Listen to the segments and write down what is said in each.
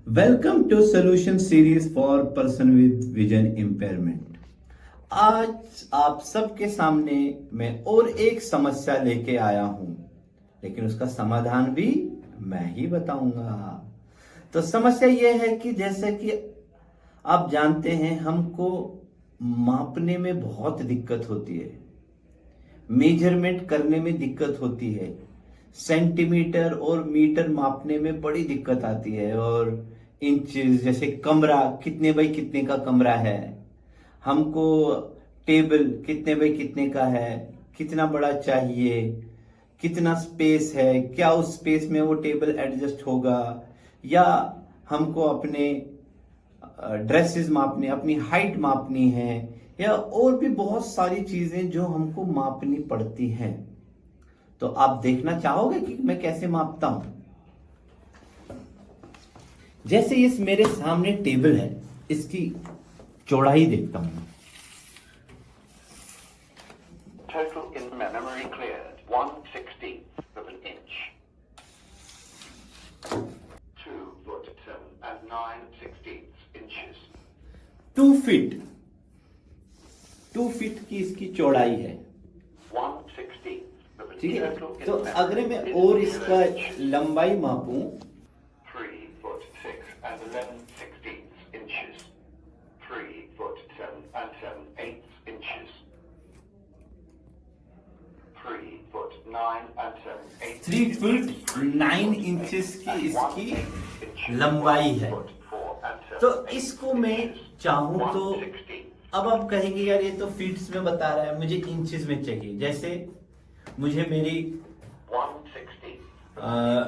Welcome to solution series for person with vision impairment. आज आप सबके सामने मैं और एक समस्या लेके आया हूं, लेकिन उसका समाधान भी मैं ही बताऊंगा। तो समस्या यह है कि जैसे कि आप जानते हैं, हमको मापने में बहुत दिक्कत होती है, मेजरमेंट करने में दिक्कत होती है, सेंटीमीटर और मीटर मापने में बड़ी दिक्कत आती है। और इंचेस, जैसे कमरा कितने बाई कितने का कमरा है, हमको टेबल कितने बाई कितने का है, कितना बड़ा चाहिए, कितना स्पेस है, क्या उस स्पेस में वो टेबल एडजस्ट होगा, या हमको अपने ड्रेसेस मापने, अपनी हाइट मापनी है, या और भी बहुत सारी चीजें जो हमको मापनी पड़ती हैं। तो आप देखना चाहोगे कि मैं कैसे मापता हूं। जैसे इस मेरे सामने टेबल है, इसकी चौड़ाई देखता हूं। Total in memory cleared 1/16 of an inch. 2 foot 7 and 9/16 inches. 2 feet 2 feet की इसकी चौड़ाई है, 1/16 of an ठीक है। total तो in अगर मैं memory और is इसका 0 inches. लंबाई मापूं, 3 foot 6 and 11/16 inches. 3 foot 7 and 7/8 inches. 3 foot 9 and 7/8 3 feet 9 inches की इसकी लंबाई है। तो इसको मैं चाहूं तो, अब आप कहेंगे यार ये तो फीट्स में बता रहा है, मुझे इंचेस में चाहिए। जैसे मुझे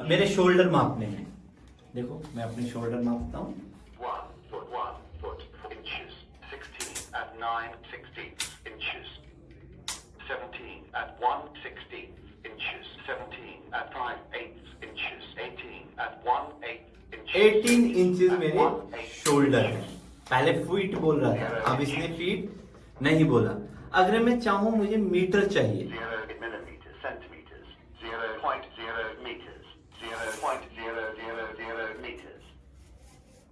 मेरे शोल्डर मापने हैं। देखो मैं अपने शोल्डर मापता हूँ। 1 foot inches. 16 and 9/16 inches. 17 and 1/16 inches. 17 and 5/8 inches. 18 and 1/8 inches. 18 inches मेरे शोल्डर है। पहले फीट बोल रहा था, अब इसने फीट नहीं बोला। अगर मैं चाहूं, मुझे मीटर चाहिए। 0 millimeters, centimeters, 0.0 meters, 0.000 meters,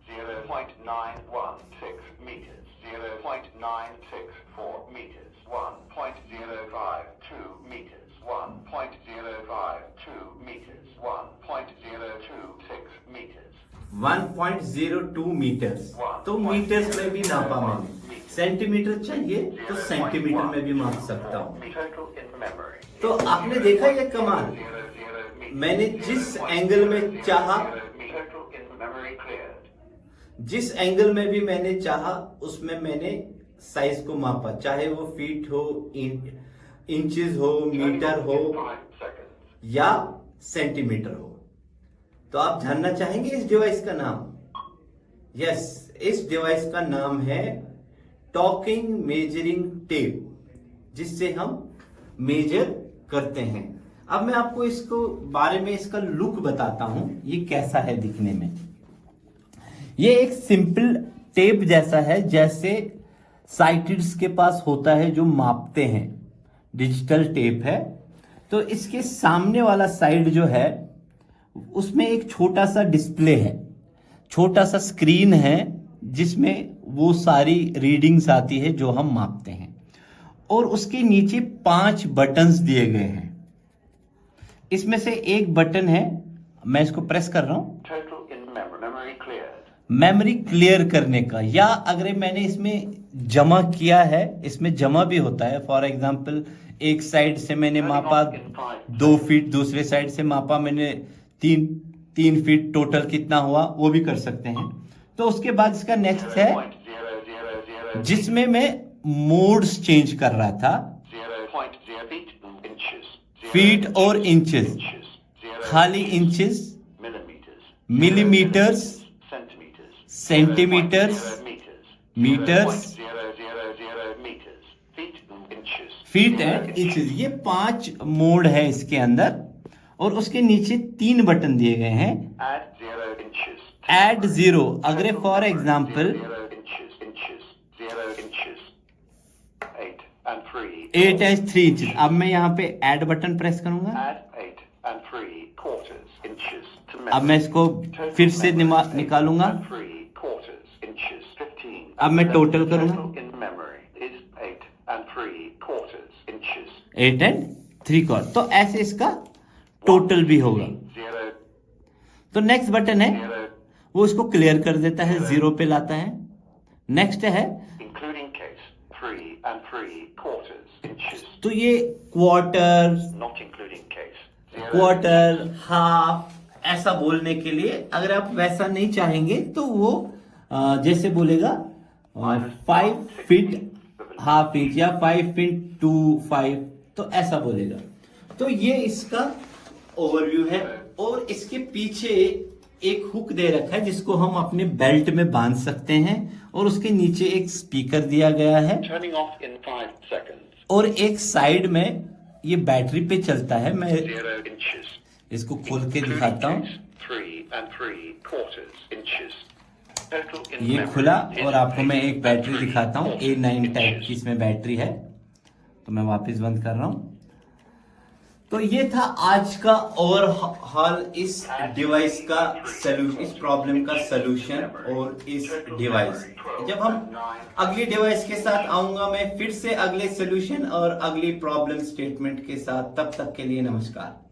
0.916 meters, 0.964 meters, 1.052 meters, 1.052 meters, 1.026 meters. 1.02 metres. तो मीटर्स में भी नापा मैंने। सेंटीमीटर चाहिए तो सेंटीमीटर में भी माप सकता हूँ। तो आपने देखा ये कमाल, मैंने जिस एंगल में चाहा, जिस एंगल में भी मैंने चाहा, उसमें मैंने साइज को मापा, चाहे वो फीट हो, इंचेस हो, मीटर हो या सेंटीमीटर हो। तो आप जानना चाहेंगे इस डिवाइस का नाम? यस, इस डिवाइस का नाम है टॉकिंग मेजरिंग टेप, जिससे हम मेजर करते हैं। अब मैं आपको इसको बारे में, इसका लुक बताता हूं, ये कैसा है दिखने में। ये एक सिंपल टेप जैसा है, जैसे साइटिड्स के पास होता है जो मापते हैं, डिजिटल टेप है। तो इसके सामने वाला साइड जो है, उसमें एक छोटा सा डिस्प्ले है, छोटा सा स्क्रीन है, जिसमें वो सारी रीडिंग्स आती है जो हम मापते हैं। और उसके नीचे 5 बटन्स दिए गए हैं। इसमें से एक बटन है, मैं इसको प्रेस कर रहा हूं, मेमोरी क्लियर करने का, या अगर मैंने इसमें जमा किया है, इसमें जमा भी होता है। फॉर एग्जांपल, एक साइड से मैंने मापा 2 फीट, दूसरे साइड से मापा मैंने 3 फीट, टोटल कितना हुआ वो भी कर सकते हैं। तो उसके बाद इसका नेक्स्ट है, जिसमें मैं मोड्स चेंज कर रहा था, फीट और इंचेस, खाली inches, millimetres, centimetres, metres, feet and inches. ये 5 मोड है इसके अंदर। और उसके नीचे 3 बटन दिए गए हैं। एड 0, अगर फॉर एग्जाम्पल 8 and 3 इंचेस, अब मैं यहाँ पे ऐड बटन प्रेस करूंगा। 8 and 3/4 inches to अब memory. मैं इसको Total फिर से memory, 8 निकालूंगा। and 3/4 inches, 15. अब मैं टोटल करूंगा। Total in memory is 8 and 3/4 inches. 8 and 3/4, तो ऐसे इसका टोटल भी होगा। 0, तो नेक्स्ट बटन है 0, वो इसको क्लियर कर देता है, 0 पे लाता है। नेक्स्ट है including case, 3 and 3/4 inches. तो ये quarter, Not including case. 0, quarter, half ऐसा बोलने के लिए, अगर आप वैसा नहीं चाहेंगे तो वो जैसे बोलेगा 5 फीट हाफ इंच या 5 फीट 2.5, तो ऐसा बोलेगा। तो ये इसका ओवरव्यू है। और इसके पीछे एक हुक दे रखा है जिसको हम अपने बेल्ट में बांध सकते हैं, और उसके नीचे एक स्पीकर दिया गया है, turning off in 5 seconds. और एक साइड में ये बैटरी पे चलता है। मैं 0 inches. इसको खोल के Including दिखाता हूँ। case, 3 and 3/4 inches. Total in ये memory खुला, is और आपको मैं 8 एक and बैटरी दिखाता हूँ। 3/4 A9 टाइप inches. की इसमें बैटरी है। तो मैं वापस बंद कर रहा हूँ। तो ये था आज का ओवरऑल इस डिवाइस का सलूशन, इस प्रॉब्लम का सलूशन और इस डिवाइस। जब हम अगली डिवाइस के साथ आऊंगा मैं फिर से अगले सलूशन और अगली प्रॉब्लम स्टेटमेंट के साथ। तब तक के लिए नमस्कार।